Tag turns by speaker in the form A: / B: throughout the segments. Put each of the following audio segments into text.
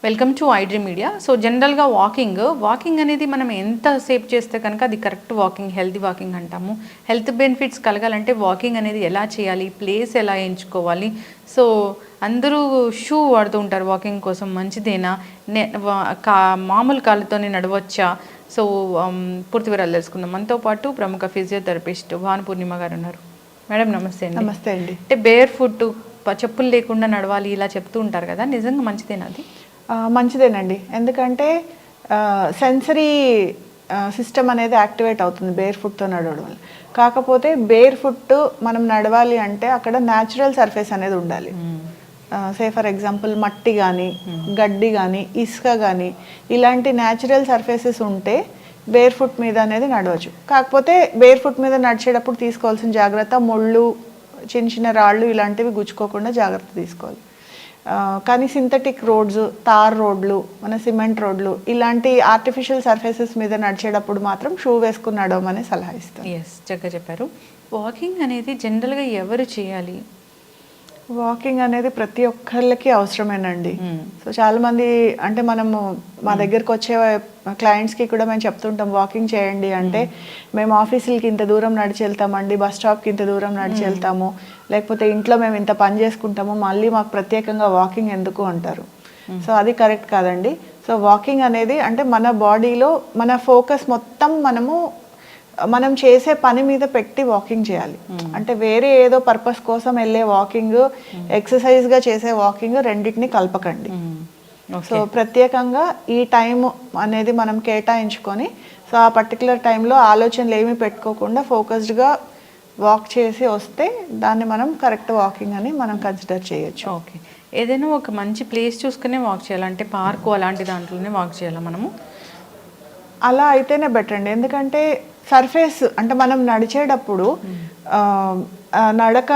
A: Welcome to iDream media. So జనరల్గా walking అనేది మనం ఎంత సేపు చేస్తే కనుక అది కరెక్ట్ వాకింగ్, హెల్తీ వాకింగ్ అంటాము. హెల్త్ బెనిఫిట్స్ కలగాలంటే వాకింగ్ అనేది ఎలా చేయాలి, ప్లేస్ ఎలా ఎంచుకోవాలి. సో అందరూ షూ వాడుతూ ఉంటారు వాకింగ్ కోసం, మంచిదేనా, మామూలు కాళ్ళతోనే నడవచ్చా? సో పూర్తి వివరాలు తెలుసుకుందాం. మనతో పాటు ప్రముఖ ఫిజియోథెరపిస్ట్ భానుపూర్ణిమ గారు ఉన్నారు. మేడం నమస్తే అండి.
B: నమస్తే అండి.
A: అంటే బేర్ ఫుట్, చెప్పులు లేకుండా నడవాలి ఇలా చెప్తూ ఉంటారు కదా, నిజంగా మంచిదేనా అది?
B: మంచిదేనండి, ఎందుకంటే సెన్సరీ సిస్టమ్ అనేది యాక్టివేట్ అవుతుంది బేర్ ఫుట్తో నడవడం వల్ల. కాకపోతే బేర్ ఫుట్ మనం నడవాలి అంటే అక్కడ న్యాచురల్ సర్ఫేస్ అనేది ఉండాలి. సే ఫర్ ఎగ్జాంపుల్ మట్టి కానీ, గడ్డి కానీ, ఇసుక కానీ, ఇలాంటి న్యాచురల్ సర్ఫేసెస్ ఉంటే బేర్ ఫుట్ మీద అనేది నడవచ్చు. కాకపోతే బేర్ ఫుట్ మీద నడిచేటప్పుడు తీసుకోవాల్సిన జాగ్రత్త, ముళ్ళు, చిన్న చిన్న రాళ్ళు ఇలాంటివి గుచ్చుకోకుండా జాగ్రత్త తీసుకోవాలి. కానీ సింథటిక్ రోడ్స్, తార్ రోడ్లు, మన సిమెంట్ రోడ్లు, ఇలాంటి ఆర్టిఫిషియల్ సర్ఫేసెస్ మీద నడిచేటప్పుడు మాత్రం షూ వేసుకుని నడవమని సలహా ఇస్తాను.
A: ఎస్, చక్కగా చెప్పారు. వాకింగ్ అనేది జనరల్గా ఎవరు చేయాలి?
B: వాకింగ్ అనేది ప్రతి ఒక్కళ్ళకి అవసరమేనండి. సో చాలామంది అంటే మనము మా దగ్గరకు వచ్చే క్లయింట్స్కి కూడా మేము చెప్తుంటాం వాకింగ్ చేయండి అంటే, మేము ఆఫీసులకి ఇంత దూరం నడిచి వెళ్తామండి, బస్ స్టాప్కి ఇంత దూరం నడిచి వెళ్తాము, లేకపోతే ఇంట్లో మేము ఇంత పని చేసుకుంటాము, మళ్ళీ మాకు ప్రత్యేకంగా వాకింగ్ ఎందుకు అంటారు. సో అది కరెక్ట్ కాదండి. సో వాకింగ్ అనేది అంటే మన బాడీలో మన ఫోకస్ మొత్తం మనం చేసే పని మీద పెట్టి వాకింగ్ చేయాలి. అంటే వేరే ఏదో పర్పస్ కోసం వెళ్ళే వాకింగ్, ఎక్సర్సైజ్గా చేసే వాకింగ్ రెండింటిని కలపకండి. సో ప్రత్యేకంగా ఈ టైం అనేది మనం కేటాయించుకొని, సో ఆ పర్టికులర్ టైంలో ఆలోచనలు ఏమీ పెట్టుకోకుండా ఫోకస్డ్గా వాక్ చేసి వస్తే దాన్ని మనం కరెక్ట్ వాకింగ్ అని మనం కన్సిడర్ చేయొచ్చు.
A: ఓకే, ఏదైనా ఒక మంచి ప్లేస్ చూసుకునే వాక్ చేయాలంటే పార్కు అలాంటి దాంట్లోనే వాక్ చేయాలా మనము?
B: అలా అయితేనే బెటర్ అండి, ఎందుకంటే సర్ఫేస్ అంటే మనం నడిచేటప్పుడు నడక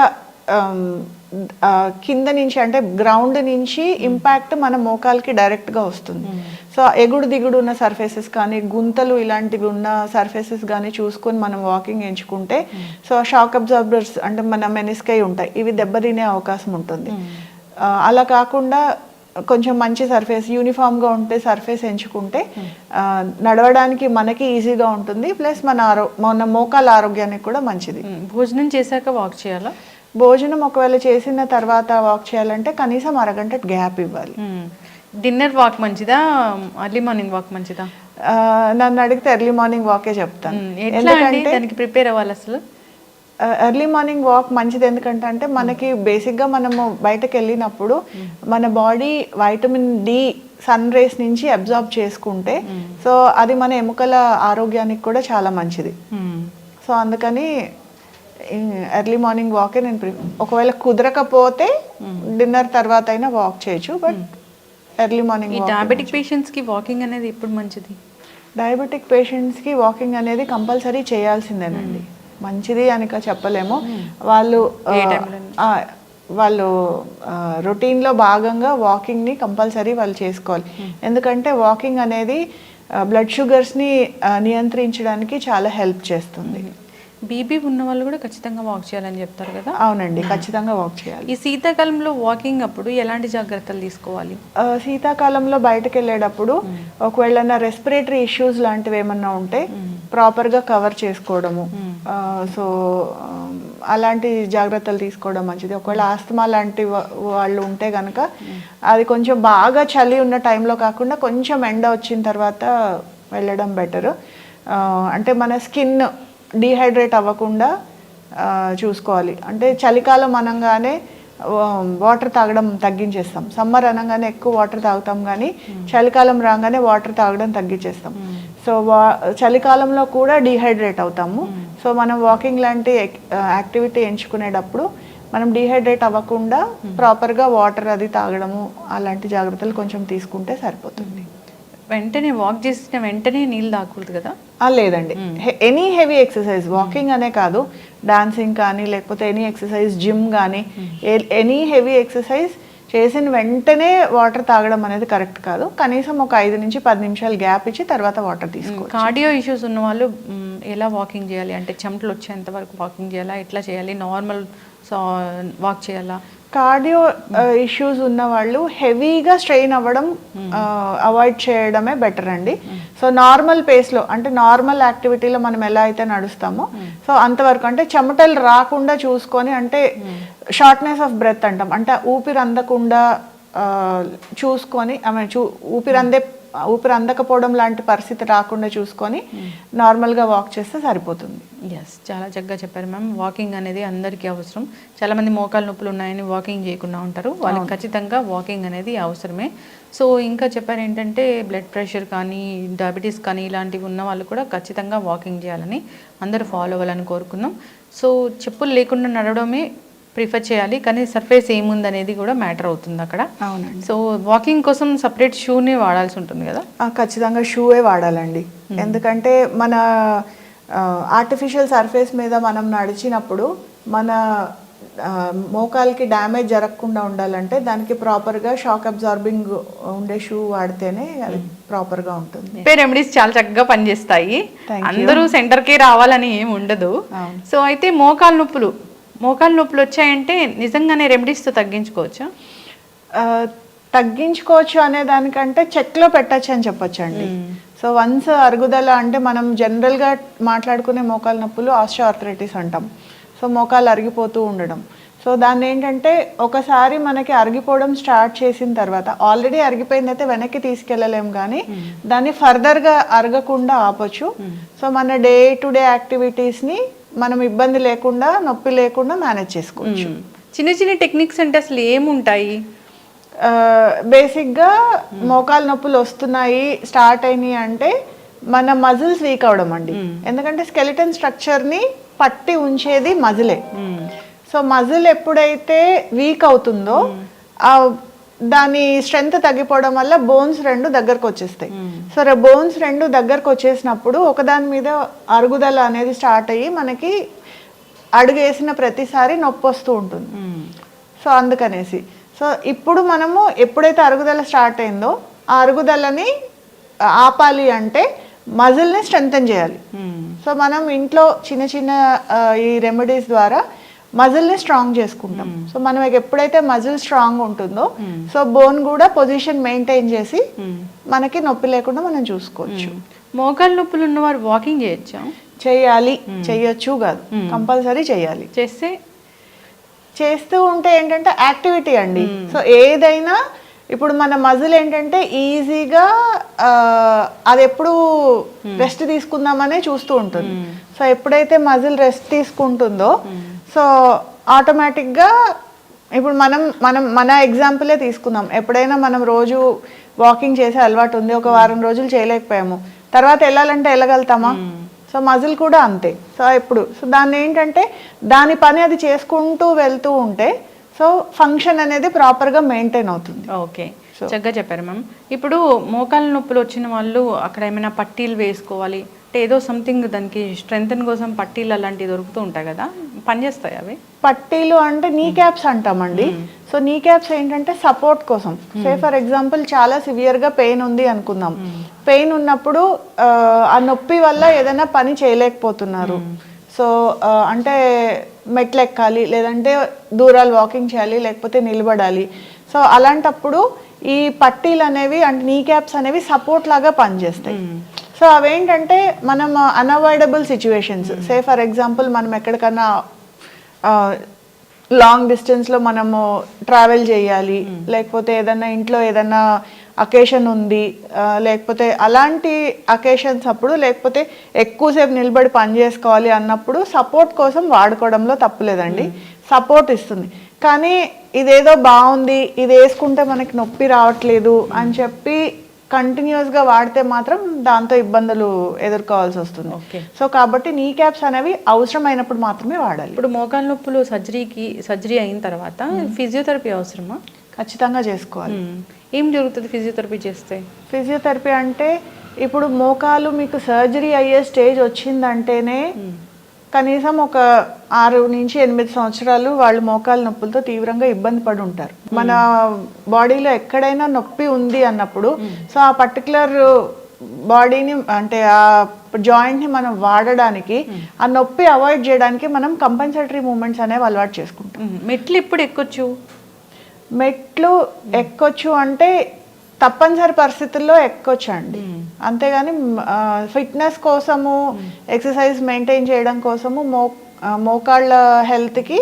B: కింద నుంచి అంటే గ్రౌండ్ నుంచి ఇంపాక్ట్ మన మోకాలకి డైరెక్ట్గా వస్తుంది. సో ఎగుడు దిగుడు ఉన్న సర్ఫేసెస్ కానీ, గుంతలు ఇలాంటివి ఉన్న సర్ఫేసెస్ కానీ చూసుకొని మనం వాకింగ్ ఎంచుకుంటే, సో షాక్ అబ్జార్బర్స్ అంటే మన మెనిస్కై ఉంటాయి, ఇవి దెబ్బతినే అవకాశం ఉంటుంది. అలా కాకుండా కొంచెం మంచి సర్ఫేస్, యూనిఫామ్గా ఉంటే సర్ఫేస్ ఎంచుకుంటే నడవడానికి మనకి ఈజీగా ఉంటుంది, ప్లస్ మన మోకాల ఆరోగ్యానికి కూడా మంచిది.
A: భోజనం చేశాక వాక్ చేయాలా?
B: భోజనం ఒకవేళ చేసిన తర్వాత వాక్ చేయాలంటే కనీసం అరగంట గ్యాప్ ఇవ్వాలి.
A: డిన్నర్ వాక్ మంచిదా, ఎర్లీ మార్నింగ్ వాక్ మంచిదా?
B: నన్ను అడిగితే ఎర్లీ మార్నింగ్ వాకే చెప్తాను.
A: ఎందుకంటే దానికి ప్రిపేర్ అవ్వాలి. అసలు
B: ఎర్లీ మార్నింగ్ వాక్ మంచిది ఎందుకంటే అంటే మనకి బేసిక్గా మనము బయటకు వెళ్ళినప్పుడు మన body vitamin D sun rays నుంచి అబ్జార్బ్ చేసుకుంటే, సో అది మన ఎముకల ఆరోగ్యానికి కూడా చాలా మంచిది. సో అందుకని ఎర్లీ మార్నింగ్ వాకే నేను ఒకవేళ కుదరకపోతే డిన్నర్ తర్వాత అయినా వాక్ చేయొచ్చు, బట్ ఎర్లీ మార్నింగ్.
A: డయాబెటిక్ పేషెంట్స్కి వాకింగ్ అనేది ఎప్పుడు మంచిది?
B: డయాబెటిక్ పేషెంట్స్కి వాకింగ్ అనేది కంపల్సరీ చేయాల్సిందేనండి. మంచిది అనిక చెప్పలేము, వాళ్ళు రొటీన్లో భాగంగా వాకింగ్ని కంపల్సరీ వాళ్ళు చేసుకోవాలి. ఎందుకంటే వాకింగ్ అనేది బ్లడ్ షుగర్స్ని నియంత్రించడానికి చాలా హెల్ప్ చేస్తుంది.
A: బీపీ ఉన్న వాళ్ళు కూడా ఖచ్చితంగా వాక్ చేయాలని చెప్తారు కదా?
B: అవునండి, ఖచ్చితంగా వాక్ చేయాలి.
A: ఈ శీతాకాలంలో వాకింగ్ అప్పుడు ఎలాంటి జాగ్రత్తలు తీసుకోవాలి?
B: శీతాకాలంలో బయటకు వెళ్ళేటప్పుడు ఒకవేళ రెస్పిరేటరీ ఇష్యూస్ లాంటివి ఏమన్నా ఉంటే ప్రాపర్గా కవర్ చేసుకోవడము, సో అలాంటి జాగ్రత్తలు తీసుకోవడం మంచిది. ఒకవేళ ఆస్తమా లాంటి వాళ్ళు ఉంటే కనుక అది కొంచెం బాగా చలి ఉన్న టైంలో కాకుండా కొంచెం ఎండ వచ్చిన తర్వాత వెళ్ళడం బెటరు. అంటే మన స్కిన్ డీహైడ్రేట్ అవ్వకుండా చూసుకోవాలి. అంటే చలికాలం అనగానే వాటర్ తాగడం తగ్గించేస్తాం, సమ్మర్ అనగానే ఎక్కువ వాటర్ తాగుతాం, కానీ చలికాలం రాగానే వాటర్ తాగడం తగ్గించేస్తాం. సో చలికాలంలో కూడా డీహైడ్రేట్ అవుతాము. సో మనం వాకింగ్ లాంటి యాక్టివిటీ ఎంచుకునేటప్పుడు మనం డీహైడ్రేట్ అవ్వకుండా ప్రాపర్గా వాటర్ అది తాగడము అలాంటి జాగ్రత్తలు కొంచెం తీసుకుంటే సరిపోతుంది.
A: వెంటనే వాక్ చేసిన వెంటనే నీళ్ళు తాగకూడదు కదా?
B: లేదండి, ఎనీ హెవీ ఎక్సర్సైజ్, వాకింగ్ అనే కాదు, డాన్సింగ్ కానీ లేకపోతే ఎనీ ఎక్సర్సైజ్, జిమ్ కానీ ఎనీ హెవీ ఎక్సర్సైజ్ చేసిన వెంటనే వాటర్ తాగడం అనేది కరెక్ట్ కాదు. కనీసం ఒక 5 నుంచి 10 నిమిషాలు గ్యాప్ ఇచ్చి తర్వాత వాటర్ తీసుకోవాలి.
A: కార్డియో ఇష్యూస్ ఉన్న వాళ్ళు ఎలా వాకింగ్ చేయాలి? అంటే చెమటలు వచ్చేంత వరకు వాకింగ్ చేయాలా, ఎట్లా చేయాలి? నార్మల్ వాక్ చేయాలా,
B: కార్డియో ఇష్యూస్ ఉన్న వాళ్ళు హెవీగా స్ట్రెయిన్ అవ్వడం అవాయిడ్ చేయడమే బెటర్ అండి. సో నార్మల్ పేస్లో అంటే నార్మల్ యాక్టివిటీలో మనం ఎలా అయితే నడుస్తామో సో అంతవరకు అంటే చెమటలు రాకుండా చూసుకొని అంటే షార్ట్నెస్ ఆఫ్ బ్రెత్ అంటాం, అంటే ఊపిరి అందకుండా చూసుకొని ఊపిరి అందకపోవడం లాంటి పరిస్థితి రాకుండా చూసుకొని నార్మల్గా వాక్ చేస్తే సరిపోతుంది.
A: ఎస్, చాలా చక్కగా చెప్పారు మ్యామ్. వాకింగ్ అనేది అందరికీ అవసరం. చాలామంది మోకాలు నొప్పులు ఉన్నాయని వాకింగ్ చేయకుండా ఉంటారు, వాళ్ళకి ఖచ్చితంగా వాకింగ్ అనేది అవసరమే. సో ఇంకా చెప్పారు ఏంటంటే బ్లడ్ ప్రెషర్ కానీ డయాబెటీస్ కానీ ఇలాంటివి ఉన్న వాళ్ళు కూడా ఖచ్చితంగా వాకింగ్ చేయాలని అందరూ ఫాలో అవ్వాలని కోరుకుందాం. సో చెప్పులు లేకుండా నడవడమే ప్రిఫర్ చేయాలి, కానీ సర్ఫేస్ ఏముందనేది కూడా మ్యాటర్ అవుతుంది అక్కడ.
B: అవునండి.
A: సో వాకింగ్ కోసం సపరేట్ షూనే వాడాల్సి ఉంటుంది కదా?
B: ఖచ్చితంగా షూవే వాడాలండి. ఎందుకంటే మన ఆర్టిఫిషియల్ సర్ఫేస్ మీద మనం నడిచినప్పుడు మన మోకాలకి డ్యామేజ్ జరగకుండా ఉండాలంటే దానికి ప్రాపర్గా షాక్ అబ్జార్బింగ్ ఉండే షూ వాడితేనే అది ప్రాపర్గా ఉంటుంది.
A: రెమెడీస్ చాలా చక్కగా పనిచేస్తాయి, అందరూ సెంటర్కి రావాలని ఏమి ఉండదు. సో అయితే మోకాలు నొప్పులు వచ్చాయంటే నిజంగానే రెమెడీస్తో తగ్గించుకోవచ్చా?
B: తగ్గించుకోవచ్చు అనే దానికంటే చెక్లో పెట్టచ్చు అని చెప్పొచ్చు అండి. సో వన్స్ అరుగుదల అంటే మనం జనరల్గా మాట్లాడుకునే మోకాలు నొప్పులు ఆస్టియోఆర్థరైటిస్ అంటాం. సో మోకాలు అరిగిపోతూ ఉండడం. సో దాన్ని ఏంటంటే ఒకసారి మనకి అరిగిపోవడం స్టార్ట్ చేసిన తర్వాత ఆల్రెడీ అరిగిపోయిందైతే వెనక్కి తీసుకెళ్ళలేం, కానీ దాన్ని ఫర్దర్గా అరగకుండా ఆపొచ్చు. సో మన డే టు డే యాక్టివిటీస్ని మనం ఇబ్బంది లేకుండా నొప్పి లేకుండా మేనేజ్ చేసుకోవచ్చు.
A: చిన్న చిన్న టెక్నిక్స్ అంటే అసలు ఏముంటాయి?
B: బేసిక్గా మోకాలు నొప్పులు వస్తున్నాయి స్టార్ట్ అయినాయి అంటే మన మజిల్స్ వీక్ అవడం అండి. ఎందుకంటే స్కెలిటన్ స్ట్రక్చర్ని పట్టి ఉంచేది మజిలే. సో మజిల్ ఎప్పుడైతే వీక్ అవుతుందో దాని స్ట్రెంగ్త్ తగ్గిపోవడం వల్ల బోన్స్ రెండు దగ్గరకు వచ్చేస్తాయి. సో బోన్స్ రెండు దగ్గరకు వచ్చేసినప్పుడు ఒకదాని మీద అరుగుదల అనేది స్టార్ట్ అయ్యి మనకి అడుగు వేసిన ప్రతిసారి నొప్పి వస్తూ ఉంటుంది. సో అందుకనేసి సో ఇప్పుడు మనము ఎప్పుడైతే అరుగుదల స్టార్ట్ అయిందో ఆ అరుగుదలని ఆపాలి అంటే మజిల్ని స్ట్రెంగ్తన్ చేయాలి. సో మనం ఇంట్లో చిన్న చిన్న ఈ రెమెడీస్ ద్వారా మజిల్ని స్ట్రాంగ్ చేసుకుంటాం. సో మనం ఎప్పుడైతే మజిల్ స్ట్రాంగ్ ఉంటుందో సో బోన్ కూడా పొజిషన్ మెయింటైన్ చేసి మనకి నొప్పి లేకుండా మనం చూసుకోవచ్చు.
A: మోకాలు నొప్పులు ఉన్నవారు వాకింగ్ చేయొచ్చా?
B: చేయాలి, చెయ్యొచ్చు కాదు, కంపల్సరీ చేయాలి. చేస్తూ ఉంటే ఏంటంటే యాక్టివిటీ అండి. సో ఏదైనా ఇప్పుడు మన మజిల్ ఏంటంటే ఈజీగా అది ఎప్పుడు రెస్ట్ తీసుకుందామనే చూస్తూ ఉంటుంది. సో ఎప్పుడైతే మజిల్ రెస్ట్ తీసుకుంటుందో సో ఆటోమేటిక్గా ఇప్పుడు మన ఎగ్జాంపులే తీసుకుందాం. ఎప్పుడైనా మనం రోజు వాకింగ్ చేసే అలవాటు ఉంది, ఒక వారం రోజులు చేయలేకపోయాము, తర్వాత వెళ్ళాలంటే వెళ్ళగలుగుతామా? సో మజిల్ కూడా అంతే. సో దాన్ని ఏంటంటే దాని పని అది చేసుకుంటూ వెళ్తూ ఉంటే సో ఫంక్షన్ అనేది ప్రాపర్గా మెయింటైన్ అవుతుంది.
A: ఓకే, చక్కగా చెప్పారు మ్యామ్. ఇప్పుడు మోకాలు నొప్పులు వచ్చిన వాళ్ళు అక్కడ ఏమైనా పట్టీలు వేసుకోవాలి అంటే ఏదో సంథింగ్ దానికి స్ట్రెంగ్తన్ కోసం పట్టీలు అలాంటివి దొరుకుతూ ఉంటాయి కదా, పనిచేస్తాయి అవి?
B: పట్టీలు అంటే నీ క్యాప్స్ అంటామండి. సో నీ క్యాప్స్ ఏంటంటే సపోర్ట్ కోసం. సే ఫర్ ఎగ్జాంపుల్ చాలా సివియర్గా పెయిన్ ఉంది అనుకుందాం. పెయిన్ ఉన్నప్పుడు ఆ నొప్పి వల్ల ఏదైనా పని చేయలేకపోతున్నారు. సో అంటే మెట్లు ఎక్కాలి, లేదంటే దూరాలు వాకింగ్ చేయాలి, లేకపోతే నిలబడాలి. సో అలాంటప్పుడు ఈ పట్టీలు అనేవి అంటే నీ క్యాప్స్ అనేవి సపోర్ట్ లాగా పనిచేస్తాయి. సో అవేంటంటే మనం unavoidable situations, say for example మనం ఎక్కడికన్నా లాంగ్ డిస్టెన్స్లో మనము ట్రావెల్ చేయాలి, లేకపోతే ఏదన్నా ఇంట్లో ఏదన్నా అకేషన్ ఉంది, లేకపోతే అలాంటి అకేషన్స్ అప్పుడు, లేకపోతే ఎక్కువసేపు నిలబడి పని చేసుకోవాలి అన్నప్పుడు సపోర్ట్ కోసం వాడుకోవడంలో తప్పులేదండి. సపోర్ట్ ఇస్తుంది. కానీ ఇదేదో బాగుంది, ఇది వేసుకుంటే మనకి నొప్పి రావట్లేదు అని చెప్పి కంటిన్యూస్గా వాడితే మాత్రం దాంతో ఇబ్బందులు ఎదుర్కోవాల్సి వస్తుంది. సో కాబట్టి నీ క్యాప్స్ అనేవి అవసరమైనప్పుడు మాత్రమే వాడాలి.
A: ఇప్పుడు మోకాలు నొప్పులు సర్జరీ అయిన తర్వాత ఫిజియోథెరపీ అవసరమా?
B: ఖచ్చితంగా చేసుకోవాలి.
A: ఏం జరుగుతుంది ఫిజియోథెరపీ చేస్తే?
B: ఫిజియోథెరపీ అంటే ఇప్పుడు మోకాలు మీకు సర్జరీ అయ్యే స్టేజ్ వచ్చిందంటేనే కనీసం ఒక 6 నుంచి 8 సంవత్సరాలు వాళ్ళు మోకాలు నొప్పులతో తీవ్రంగా ఇబ్బంది పడి ఉంటారు. మన బాడీలో ఎక్కడైనా నొప్పి ఉంది అన్నప్పుడు సో ఆ పర్టికులర్ బాడీని అంటే ఆ జాయింట్ని మనం వాడడానికి ఆ నొప్పి అవాయిడ్ చేయడానికి మనం కంపెన్సేటరీ మూమెంట్స్ అనేవి అలవాటు చేసుకుంటాం.
A: మెట్లు ఎప్పుడు ఎక్కొచ్చు?
B: మెట్లు ఎక్కొచ్చు అంటే తప్పనిసరి పరిస్థితుల్లో ఎక్కొచ్చు అండి, అంతేగాని ఫిట్నెస్ కోసము ఎక్సర్సైజ్ మెయింటైన్ చేయడం కోసము మోకాళ్ళ హెల్త్కి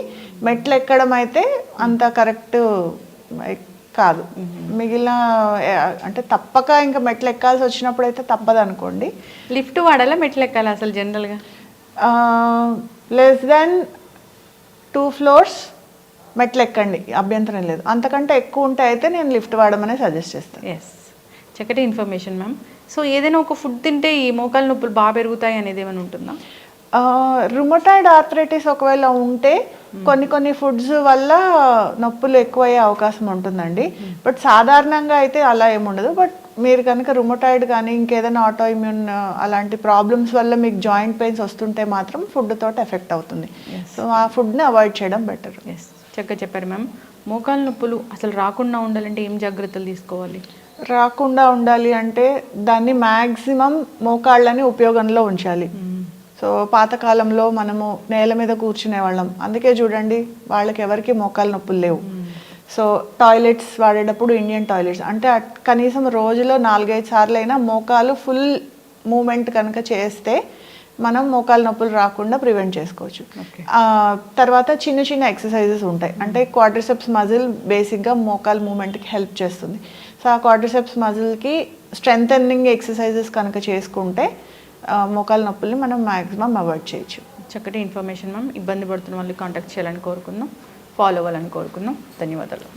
B: మెట్లు ఎక్కడం అయితే అంత కరెక్ట్ కాదు. మిగిలిన అంటే తప్పక ఇంకా మెట్లు ఎక్కాల్సి వచ్చినప్పుడు అయితే తప్పదు అనుకోండి.
A: లిఫ్ట్ వాడాలా మెట్లు ఎక్కాలా అసలు జనరల్గా?
B: లెస్ దెన్ 2 floors మెట్లు ఎక్కండి, అభ్యంతరం లేదు. అంతకంటే ఎక్కువ ఉంటే అయితే నేను లిఫ్ట్ వాడమని సజెస్ట్ చేస్తాను.
A: ఎస్, చక్కటి ఇన్ఫర్మేషన్ మ్యామ్. సో ఏదైనా ఒక ఫుడ్ తింటే ఈ మోకాలు నొప్పులు బాగా పెరుగుతాయి అనేది ఏమైనా ఉంటుందా?
B: రుమటాయిడ్ ఆర్థరైటిస్ ఒకవేళ ఉంటే కొన్ని ఫుడ్స్ వల్ల నొప్పులు ఎక్కువయ్యే అవకాశం ఉంటుందండి. బట్ సాధారణంగా అయితే అలా ఏముండదు. బట్ మీరు కనుక రుమటాయిడ్ కానీ ఇంకేదైనా ఆటో ఇమ్యూన్ అలాంటి ప్రాబ్లమ్స్ వల్ల మీకు జాయింట్ పెయిన్స్ వస్తుంటే మాత్రం ఫుడ్ తోటి ఎఫెక్ట్ అవుతుంది. సో ఆ ఫుడ్ని అవాయిడ్ చేయడం బెటర్.
A: ఎస్, చక్కగా చెప్పారు మ్యామ్. మోకాలు నొప్పులు అసలు రాకుండా ఉండాలంటే ఏం జాగ్రత్తలు తీసుకోవాలి?
B: రాకుండా ఉండాలి అంటే దాన్ని మ్యాక్సిమం మోకాళ్ళని ఉపయోగంలో ఉంచాలి. సో పాతకాలంలో మనము నేల మీద కూర్చునే వాళ్ళం, అందుకే చూడండి వాళ్ళకి ఎవరికి మోకాలు నొప్పులు లేవు. సో టాయిలెట్స్ వాడేటప్పుడు ఇండియన్ టాయిలెట్స్ అంటే కనీసం రోజులో 4-5 సార్లు అయినా మోకాలు ఫుల్ మూమెంట్ కనుక చేస్తే మనం మోకాలు నొప్పులు రాకుండా ప్రివెంట్ చేసుకోవచ్చు. తర్వాత చిన్న ఎక్సర్సైజెస్ ఉంటాయి, అంటే క్వాడ్రిసెప్స్ మజిల్ బేసిక్గా మోకాలు మూమెంట్కి హెల్ప్ చేస్తుంది. సో ఆ క్వాడ్రిసెప్స్ మజిల్కి స్ట్రెంథెనింగ్ ఎక్సర్సైజెస్ కనుక చేసుకుంటే మోకాలు నొప్పుల్ని మనం మ్యాక్సిమం అవాయిడ్ చేయొచ్చు.
A: చక్కటి ఇన్ఫర్మేషన్ మ్యామ్. ఇబ్బంది పడుతున్న వాళ్ళు కాంటాక్ట్ చేయాలని కోరుకుందాం, ఫాలో అవ్వాలని కోరుకుందాం. ధన్యవాదాలు.